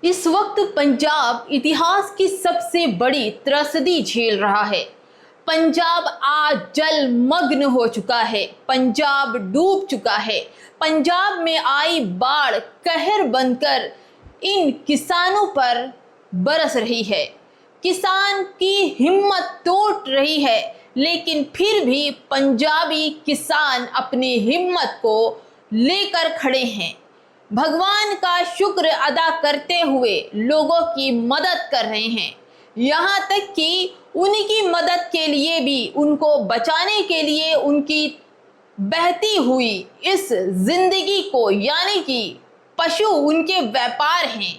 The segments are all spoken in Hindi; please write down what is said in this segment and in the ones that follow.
इस वक्त पंजाब इतिहास की सबसे बड़ी त्रसदी झेल रहा है। पंजाब आज जलमग्न हो चुका है। पंजाब डूब चुका है। पंजाब में आई बाढ़ कहर बनकर इन किसानों पर बरस रही है। किसान की हिम्मत टूट रही है, लेकिन फिर भी पंजाबी किसान अपनी हिम्मत को लेकर खड़े हैं। भगवान का शुक्र अदा करते हुए लोगों की मदद कर रहे हैं। यहाँ तक कि उनकी मदद के लिए भी, उनको बचाने के लिए उनकी बहती हुई इस जिंदगी को, यानी कि पशु उनके व्यापार हैं,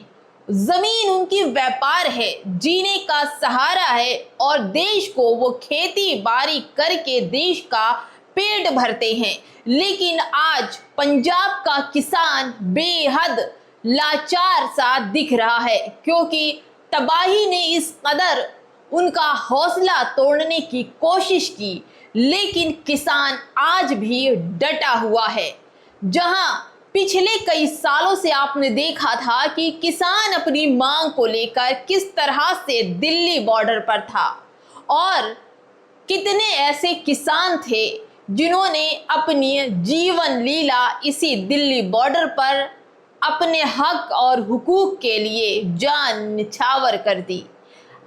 जमीन उनकी व्यापार है, जीने का सहारा है, और देश को वो खेती बाड़ी करके देश का पेट भरते हैं। लेकिन आज पंजाब का किसान बेहद लाचार सा दिख रहा है, क्योंकि तबाही ने इस कदर उनका हौसला तोड़ने की कोशिश की, लेकिन किसान आज भी डटा हुआ है। जहां पिछले कई सालों से आपने देखा था कि किसान अपनी मांग को लेकर किस तरह से दिल्ली बॉर्डर पर था, और कितने ऐसे किसान थे जिन्होंने अपनी जीवन लीला इसी दिल्ली बॉर्डर पर अपने हक और हुकूक के लिए जान निछावर कर दी।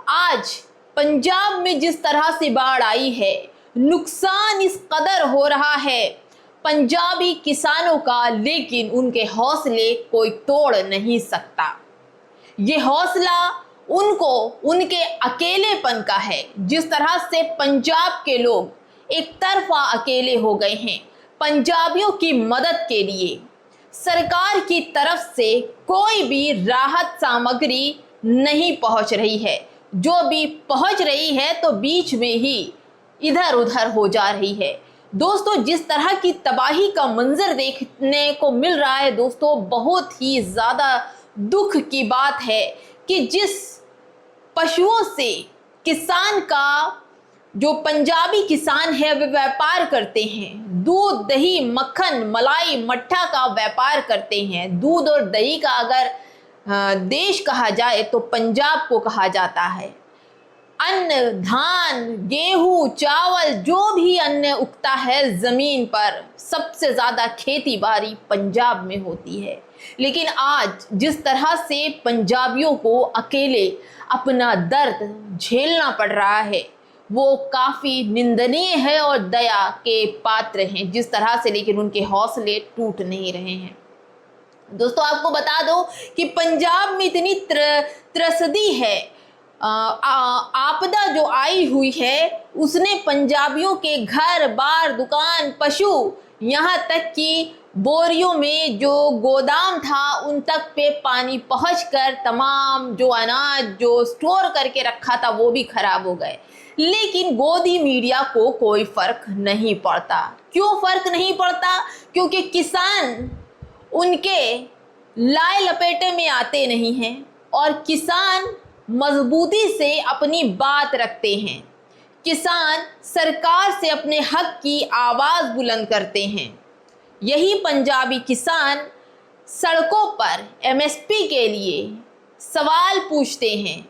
आज पंजाब में जिस तरह से बाढ़ आई है, नुकसान इस कदर हो रहा है पंजाबी किसानों का, लेकिन उनके हौसले कोई तोड़ नहीं सकता। ये हौसला उनको उनके अकेलेपन का है। जिस तरह से पंजाब के लोग एक तरफा अकेले हो गए हैं, पंजाबियों की मदद के लिए सरकार की तरफ से कोई भी राहत सामग्री नहीं पहुंच रही है। जो भी पहुंच रही है तो बीच में ही इधर उधर हो जा रही है। दोस्तों, जिस तरह की तबाही का मंजर देखने को मिल रहा है दोस्तों, बहुत ही ज़्यादा दुख की बात है कि जिस पशुओं से किसान का, जो पंजाबी किसान है, वे व्यापार करते हैं, दूध दही मक्खन मलाई मट्ठा का व्यापार करते हैं। दूध और दही का अगर देश कहा जाए तो पंजाब को कहा जाता है। अन्न, धान, गेहूं, चावल, जो भी अन्न उगता है ज़मीन पर, सबसे ज़्यादा खेती बाड़ी पंजाब में होती है। लेकिन आज जिस तरह से पंजाबियों को अकेले अपना दर्द झेलना पड़ रहा है, वो काफ़ी निंदनीय है और दया के पात्र हैं जिस तरह से, लेकिन उनके हौसले टूट नहीं रहे हैं। दोस्तों, आपको बता दो कि पंजाब में इतनी त्रसदी है, आपदा जो आई हुई है, उसने पंजाबियों के घर बार, दुकान, पशु, यहाँ तक कि बोरियों में जो गोदाम था उन तक पे पानी पहुंचकर तमाम जो अनाज जो स्टोर करके रखा था वो भी खराब हो गए। लेकिन गोदी मीडिया को कोई फर्क नहीं पड़ता। क्यों फर्क नहीं पड़ता? क्योंकि किसान उनके लाए लपेटे में आते नहीं हैं, और किसान मजबूती से अपनी बात रखते हैं। किसान सरकार से अपने हक की आवाज़ बुलंद करते हैं। यही पंजाबी किसान सड़कों पर एमएसपी के लिए सवाल पूछते हैं।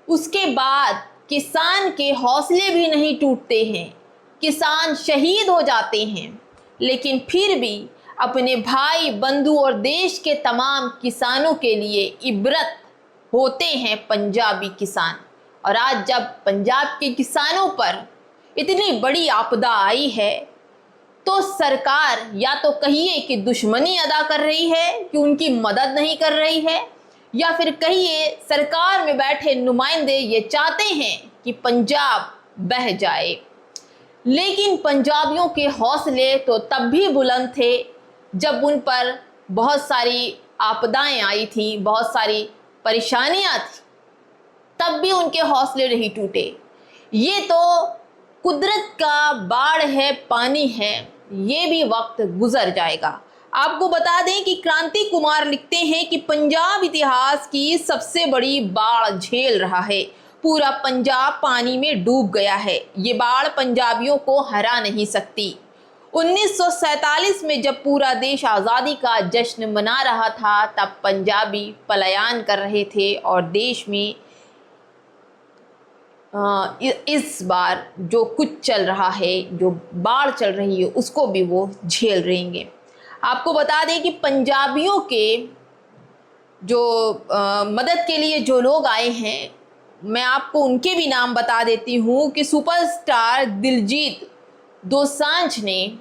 उसके बाद किसान के हौसले भी नहीं टूटते हैं, किसान शहीद हो जाते हैं, लेकिन फिर भी अपने भाई बंधु और देश के तमाम किसानों के लिए इबरत होते हैं पंजाबी किसान। और आज जब पंजाब के किसानों पर इतनी बड़ी आपदा आई है, तो सरकार या तो कहिए कि दुश्मनी अदा कर रही है कि उनकी मदद नहीं कर रही है, या फिर कहिए सरकार में बैठे नुमाइंदे ये चाहते हैं कि पंजाब बह जाए। लेकिन पंजाबियों के हौसले तो तब भी बुलंद थे जब उन पर बहुत सारी आपदाएं आई थी, बहुत सारी परेशानियां थी, तब भी उनके हौसले नहीं टूटे। ये तो कुदरत का बाढ़ है, पानी है, ये भी वक्त गुजर जाएगा। आपको बता दें कि क्रांति कुमार लिखते हैं कि पंजाब इतिहास की सबसे बड़ी बाढ़ झेल रहा है। पूरा पंजाब पानी में डूब गया है। ये बाढ़ पंजाबियों को हरा नहीं सकती। 1947 में जब पूरा देश आज़ादी का जश्न मना रहा था, तब पंजाबी पलायन कर रहे थे और देश में इस बार जो कुछ चल रहा है, जो बाढ़ चल रही है, उसको भी वो झेल रहेंगे। आपको बता दें कि पंजाबियों के जो मदद के लिए जो लोग आए हैं, मैं आपको उनके भी नाम बता देती हूँ कि सुपरस्टार दिलजीत दोसांझ ने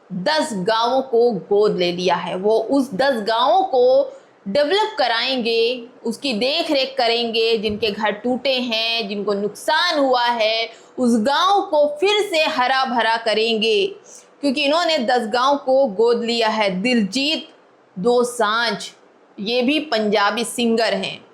10 गांवों को गोद ले लिया है। वो उस 10 गांवों को डेवलप कराएंगे, उसकी देख रेख करेंगे। जिनके घर टूटे हैं, जिनको नुकसान हुआ है, उस गांव को फिर से हरा भरा करेंगे, क्योंकि इन्होंने 10 गांव को गोद लिया है। दिलजीत दोसांझ ये भी पंजाबी सिंगर हैं।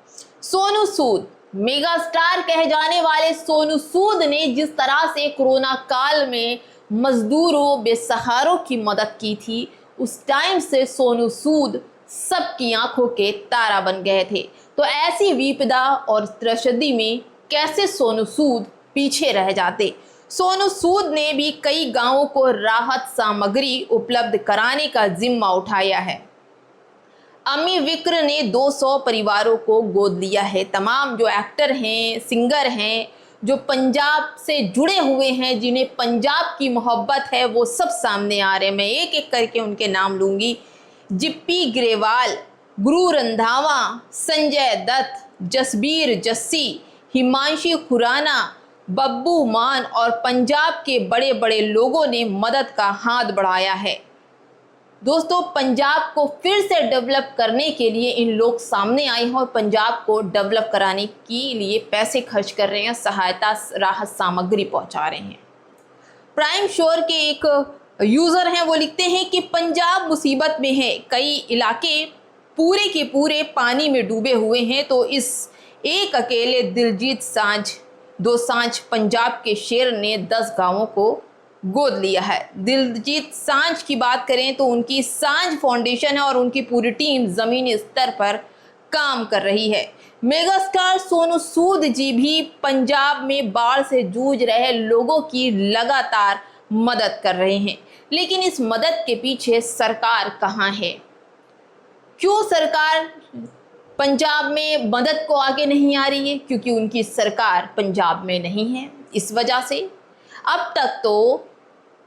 सोनू सूद, मेगा स्टार कहे जाने वाले सोनू सूद ने जिस तरह से कोरोना काल में मजदूरों बेसहारों की मदद की थी, उस टाइम से सोनू सूद सबकी आंखों के तारा बन गए थे। तो ऐसी विपदा और त्रसदी में कैसे सोनू सूद पीछे रह जाते। सोनू सूद ने भी कई गांवों को राहत सामग्री उपलब्ध कराने का जिम्मा उठाया है। अमी विक्र ने 200 परिवारों को गोद लिया है। तमाम जो एक्टर हैं, सिंगर हैं, जो पंजाब से जुड़े हुए हैं, जिन्हें पंजाब की मोहब्बत है, वो सब सामने आ रहे हैं। मैं एक एक करके उनके नाम लूँगी। जिप्पी ग्रेवाल, गुरु रंधावा, संजय दत्त, जसबीर जस्सी, हिमांशी खुराना, बब्बू मान और पंजाब के बड़े बड़े लोगों ने मदद का हाथ बढ़ाया है। दोस्तों, पंजाब को फिर से डेवलप करने के लिए इन लोग सामने आए हैं और पंजाब को डेवलप कराने के लिए पैसे खर्च कर रहे हैं, सहायता राहत सामग्री पहुंचा रहे हैं। प्राइम शोर के एक यूज़र हैं, वो लिखते हैं कि पंजाब मुसीबत में है, कई इलाके पूरे के पूरे पानी में डूबे हुए हैं, तो इस एक अकेले दिलजीत दोसांझ पंजाब के शेर ने 10 गांवों को गोद लिया है। दिलजीत सांझ की बात करें तो उनकी सांझ फाउंडेशन है और उनकी पूरी टीम ज़मीनी स्तर पर काम कर रही है। मेगा स्टार सोनू सूद जी भी पंजाब में बाढ़ से जूझ रहे लोगों की लगातार मदद कर रहे हैं, लेकिन इस मदद के पीछे सरकार कहाँ है? क्यों सरकार पंजाब में मदद को आगे नहीं आ रही है? क्योंकि उनकी सरकार पंजाब में नहीं है। इस वजह से अब तक तो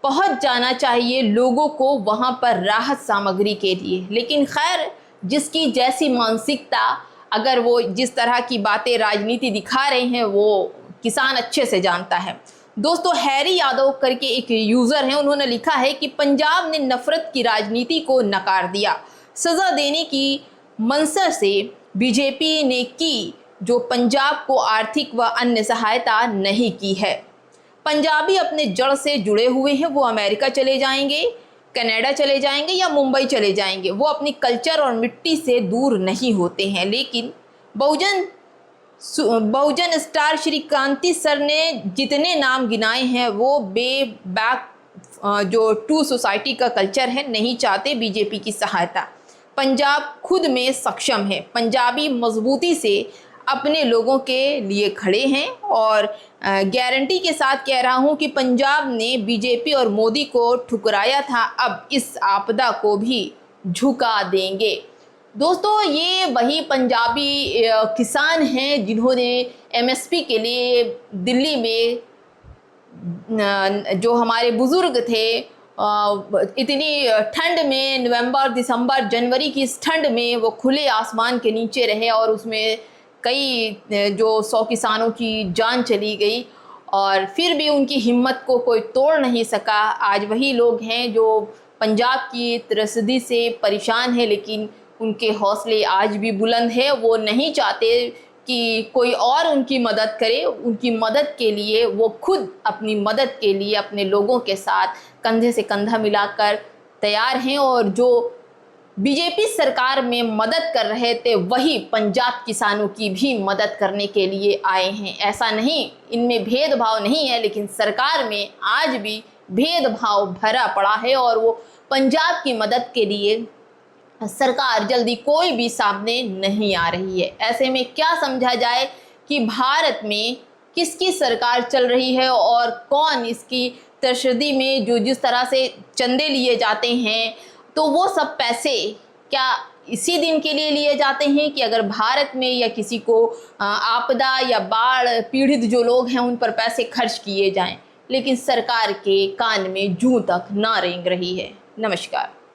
पहुंच जाना चाहिए लोगों को वहां पर राहत सामग्री के लिए, लेकिन खैर जिसकी जैसी मानसिकता, अगर वो जिस तरह की बातें राजनीति दिखा रहे हैं, वो किसान अच्छे से जानता है। दोस्तों, हैरी यादव करके एक यूज़र हैं, उन्होंने लिखा है कि पंजाब ने नफरत की राजनीति को नकार दिया, सज़ा देने की मंशा से बीजेपी ने की, जो पंजाब को आर्थिक व अन्य सहायता नहीं की है। पंजाबी अपने जड़ से जुड़े हुए हैं, वो अमेरिका चले जाएंगे, कनाडा चले जाएंगे या मुंबई चले जाएंगे, वो अपनी कल्चर और मिट्टी से दूर नहीं होते हैं। लेकिन बहुजन स्टार श्री कांति सर ने जितने नाम गिनाए हैं, वो बैक जो टू सोसाइटी का कल्चर है, नहीं चाहते बीजेपी की सहायता। पंजाब खुद में सक्षम है, पंजाबी मजबूती से अपने लोगों के लिए खड़े हैं और गारंटी के साथ कह रहा हूं कि पंजाब ने बीजेपी और मोदी को ठुकराया था, अब इस आपदा को भी झुका देंगे। दोस्तों, ये वही पंजाबी किसान हैं जिन्होंने एमएसपी के लिए दिल्ली में जो हमारे बुज़ुर्ग थे, इतनी ठंड में, नवंबर, दिसंबर, जनवरी की इस ठंड में वो खुले आसमान के नीचे रहे और उसमें कई जो 100 किसानों की जान चली गई और फिर भी उनकी हिम्मत को कोई तोड़ नहीं सका। आज वही लोग हैं जो पंजाब की त्रसदी से परेशान हैं, लेकिन उनके हौसले आज भी बुलंद है। वो नहीं चाहते कि कोई और उनकी मदद करे, उनकी मदद के लिए वो खुद अपनी मदद के लिए अपने लोगों के साथ कंधे से कंधा मिलाकर तैयार हैं और जो बीजेपी सरकार में मदद कर रहे थे, वही पंजाब किसानों की भी मदद करने के लिए आए हैं। ऐसा नहीं, इनमें भेदभाव नहीं है, लेकिन सरकार में आज भी भेदभाव भरा पड़ा है और वो पंजाब की मदद के लिए सरकार जल्दी कोई भी सामने नहीं आ रही है। ऐसे में क्या समझा जाए कि भारत में किसकी सरकार चल रही है और कौन इसकी त्रसदी में जो जिस तरह से चंदे लिए जाते हैं, तो वो सब पैसे क्या इसी दिन के लिए लिए जाते हैं कि अगर भारत में या किसी को आपदा या बाढ़ पीड़ित जो लोग हैं उन पर पैसे खर्च किए जाएं? लेकिन सरकार के कान में जूं तक ना रेंग रही है। नमस्कार।